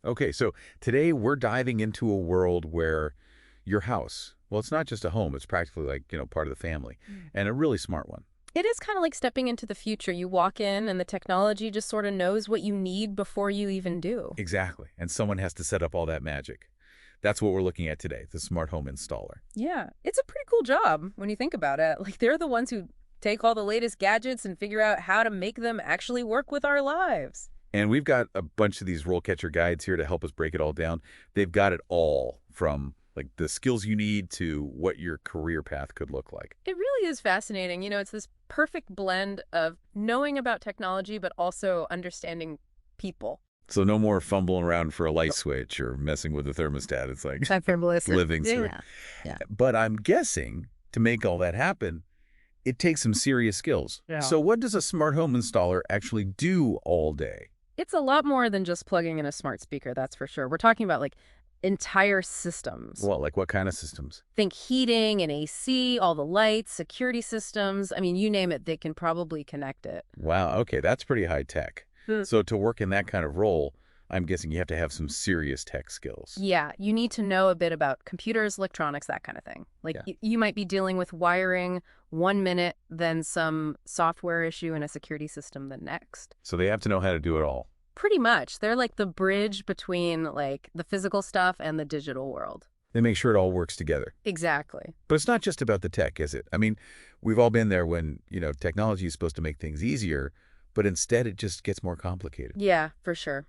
Okay, so today we're diving into a world where your house, well, it's not just a home, it's practically like, part of the family, Mm. and a really smart one. It is kind of like stepping into the future. You walk in and the technology just sort of knows what you need before you even do. Exactly. And someone has to set up all that magic. That's what we're looking at today, the smart home installer. Yeah, it's a pretty cool job when you think about it. Like they're the ones who take all the latest gadgets and figure out how to make them actually work with our lives. And we've got a bunch of these RoleCatcher guides here to help us break it all down. They've got it all from like the skills you need to what your career path could look like. It really is fascinating. It's this perfect blend of knowing about technology but also understanding people. So no more fumbling around for a light switch or messing with the thermostat. It's like Time for Melissa. living through. Yeah. Yeah. But I'm guessing to make all that happen, it takes some serious skills. Yeah. So what does a smart home installer actually do all day? It's a lot more than just plugging in a smart speaker, that's for sure. We're talking about like entire systems. Well, like what kind of systems? Think heating and AC, all the lights, security systems. I mean, you name it, they can probably connect it. Wow, okay, that's pretty high tech. Hmm. So to work in that kind of role, I'm guessing you have to have some serious tech skills. Yeah, you need to know a bit about computers, electronics, that kind of thing. Like Yeah. you might be dealing with wiring one minute, then some software issue in a security system the next. So they have to know how to do it all. Pretty much. They're like the bridge between like the physical stuff and the digital world. They make sure it all works together. Exactly. But it's not just about the tech, is it? I mean, we've all been there when, technology is supposed to make things easier, but instead it just gets more complicated. Yeah, for sure.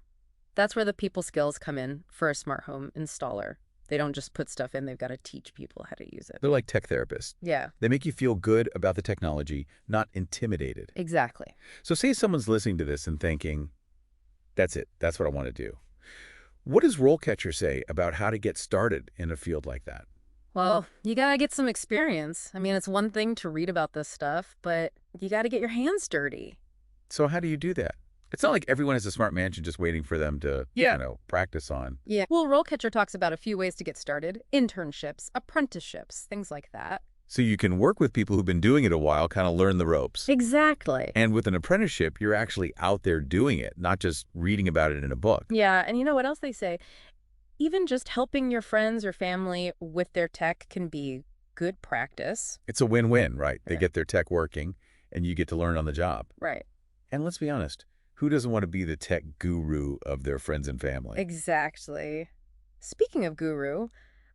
That's where the people skills come in for a smart home installer. They don't just put stuff in, they've got to teach people how to use it. They're like tech therapists. Yeah, They make you feel good about the technology, not intimidated. exactly. So say someone's listening to this and thinking, that's it. That's what I want to do. What does RoleCatcher say about how to get started in a field like that? Well, you gotta get some experience. I mean, it's one thing to read about this stuff, but you gotta get your hands dirty. So how do you do that? It's not like everyone has a smart mansion just waiting for them to, Yeah. practice on. Yeah. Well, RoleCatcher talks about a few ways to get started. Internships, apprenticeships, things like that. So you can work with people who've been doing it a while, kind of learn the ropes. Exactly. And with an apprenticeship, you're actually out there doing it, not just reading about it in a book. Yeah, and you know what else they say? Even just helping your friends or family with their tech can be good practice. It's a win-win, right? They Yeah. get their tech working, and you get to learn on the job. Right. And let's be honest, who doesn't want to be the tech guru of their friends and family? Exactly. Speaking of guru,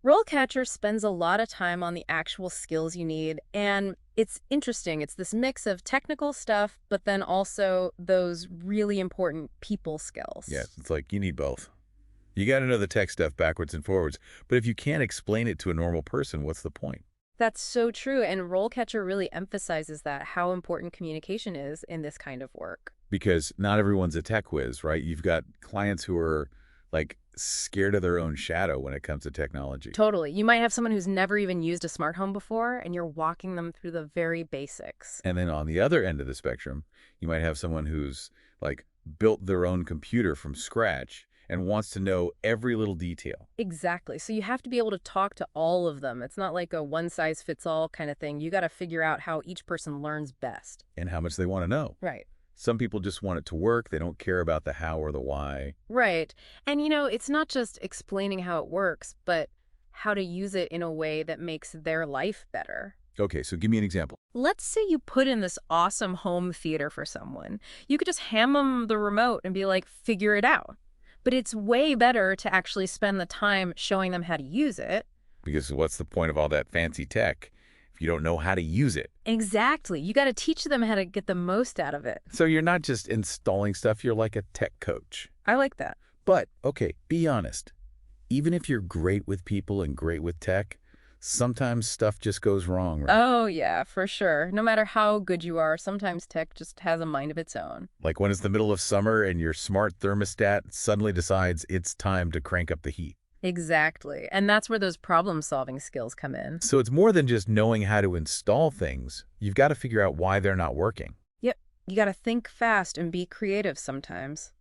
RoleCatcher spends a lot of time on the actual skills you need, and it's interesting. It's this mix of technical stuff, but then also those really important people skills. Yes, it's like you need both. You got to know the tech stuff backwards and forwards, but if you can't explain it to a normal person, what's the point? That's so true, and RoleCatcher really emphasizes that, how important communication is in this kind of work. Because not everyone's a tech whiz, right? You've got clients who are like scared of their own shadow when it comes to technology. Totally. You might have someone who's never even used a smart home before, and you're walking them through the very basics. And then on the other end of the spectrum, you might have someone who's like built their own computer from scratch and wants to know every little detail. Exactly. So you have to be able to talk to all of them. It's not like a one-size-fits-all kind of thing. You got to figure out how each person learns best. And how much they want to know. Right. Some people just want it to work. They don't care about the how or the why. Right. And it's not just explaining how it works, but how to use it in a way that makes their life better. Okay, so give me an example. Let's say you put in this awesome home theater for someone. You could just hand them the remote and be like, figure it out. But it's way better to actually spend the time showing them how to use it. Because what's the point of all that fancy tech if you don't know how to use it? Exactly. You got to teach them how to get the most out of it. So you're not just installing stuff, you're like a tech coach. I like that. But, okay, be honest. Even if you're great with people and great with tech, sometimes stuff just goes wrong, right? Oh, yeah, for sure. No matter how good you are, sometimes tech just has a mind of its own. Like when it's the middle of summer and your smart thermostat suddenly decides it's time to crank up the heat. Exactly. And that's where those problem-solving skills come in. So it's more than just knowing how to install things. You've got to figure out why they're not working. Yep. You got to think fast and be creative sometimes.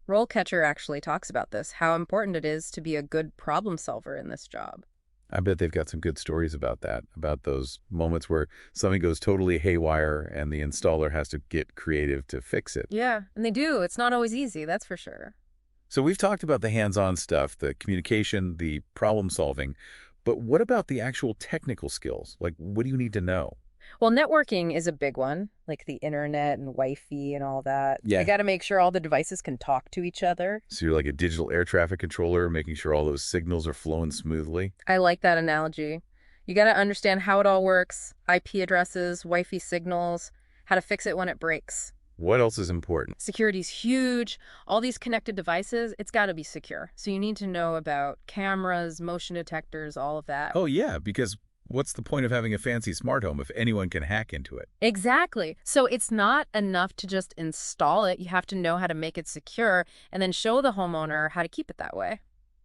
RoleCatcher actually talks about this, how important it is to be a good problem solver in this job. I bet they've got some good stories about that, about those moments where something goes totally haywire and the installer has to get creative to fix it. Yeah, and they do. It's not always easy, that's for sure. So we've talked about the hands-on stuff, the communication, the problem solving, but what about the actual technical skills? Like, what do you need to know? Well, networking is a big one, like the internet and Wi-Fi and all that. I Yeah. got to make sure all the devices can talk to each other. So you're like a digital air traffic controller, making sure all those signals are flowing smoothly. I like that analogy. You got to understand how it all works, IP addresses, Wi-Fi signals, how to fix it when it breaks. What else is important? Security's huge. All these connected devices, it's got to be secure. So you need to know about cameras, motion detectors, all of that. Oh, yeah, because what's the point of having a fancy smart home if anyone can hack into it? Exactly. So it's not enough to just install it. You have to know how to make it secure and then show the homeowner how to keep it that way.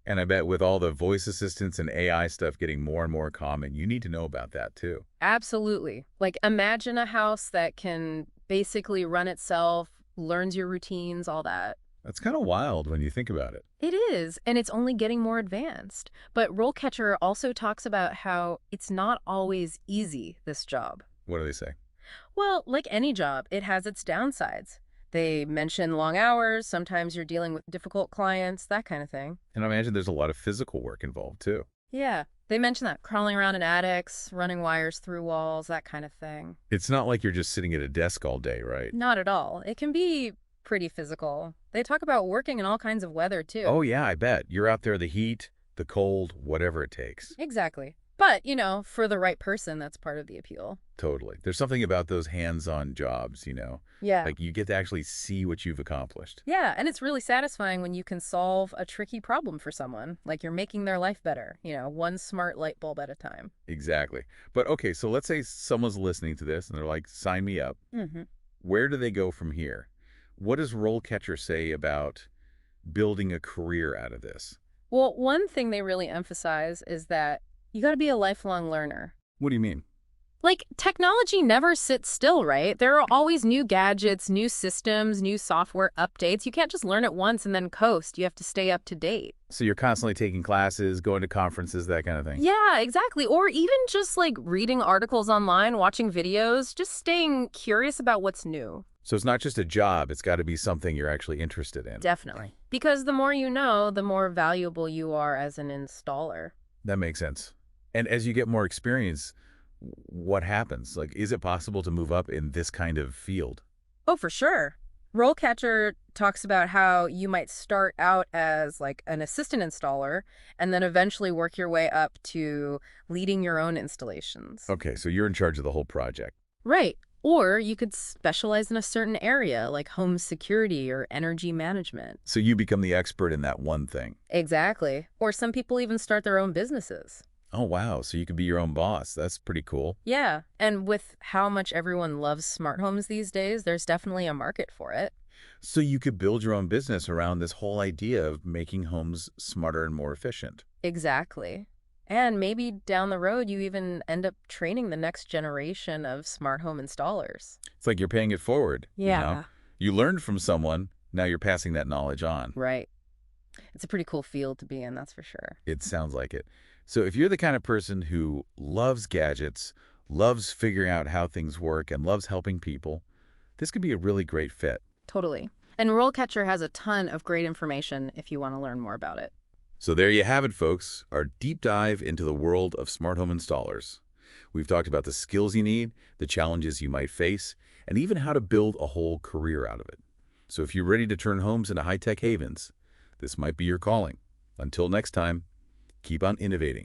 And I bet with all the voice assistants and AI stuff getting more and more common, you need to know about that too. Absolutely. Like imagine a house that can basically run itself, learns your routines, all that. That's kind of wild when you think about it. It is, and it's only getting more advanced. But RoleCatcher also talks about how it's not always easy, this job. What do they say? Well, like any job, it has its downsides. They mention long hours, sometimes you're dealing with difficult clients, that kind of thing. And I imagine there's a lot of physical work involved too. Yeah, they mention that, crawling around in attics, running wires through walls, that kind of thing. It's not like you're just sitting at a desk all day, right? Not at all. It can be pretty physical. They talk about working in all kinds of weather, too. Oh, yeah, I bet. You're out there, the heat, the cold, whatever it takes. Exactly. But, for the right person, that's part of the appeal. Totally. There's something about those hands-on jobs. Yeah. Like you get to actually see what you've accomplished. Yeah, and it's really satisfying when you can solve a tricky problem for someone. Like you're making their life better, one smart light bulb at a time. Exactly. But okay, so let's say someone's listening to this and they're like, sign me up. Hmm. Where do they go from here? What does RoleCatcher say about building a career out of this? Well, one thing they really emphasize is that you got to be a lifelong learner. What do you mean? Like, technology never sits still, right? There are always new gadgets, new systems, new software updates. You can't just learn it once and then coast. You have to stay up to date. So you're constantly taking classes, going to conferences, that kind of thing. Yeah, exactly. Or even just like reading articles online, watching videos, just staying curious about what's new. So it's not just a job, it's got to be something you're actually interested in. Definitely. Because the more you know, the more valuable you are as an installer. That makes sense. And as you get more experience, what happens? Like, is it possible to move up in this kind of field? Oh, for sure. RoleCatcher talks about how you might start out as like an assistant installer and then eventually work your way up to leading your own installations. Okay, so you're in charge of the whole project. Right. Or you could specialize in a certain area like home security or energy management. So you become the expert in that one thing. Exactly. Or some people even start their own businesses. Oh, wow. So you could be your own boss. That's pretty cool. Yeah. And with how much everyone loves smart homes these days, there's definitely a market for it. So you could build your own business around this whole idea of making homes smarter and more efficient. Exactly. And maybe down the road, you even end up training the next generation of smart home installers. It's like you're paying it forward. Yeah. You learned from someone, now you're passing that knowledge on. Right. It's a pretty cool field to be in, that's for sure. It sounds like it. So if you're the kind of person who loves gadgets, loves figuring out how things work, and loves helping people, this could be a really great fit. Totally. And RoleCatcher has a ton of great information if you want to learn more about it. So there you have it, folks, our deep dive into the world of smart home installers. We've talked about the skills you need, the challenges you might face, and even how to build a whole career out of it. So if you're ready to turn homes into high-tech havens, this might be your calling. Until next time, keep on innovating.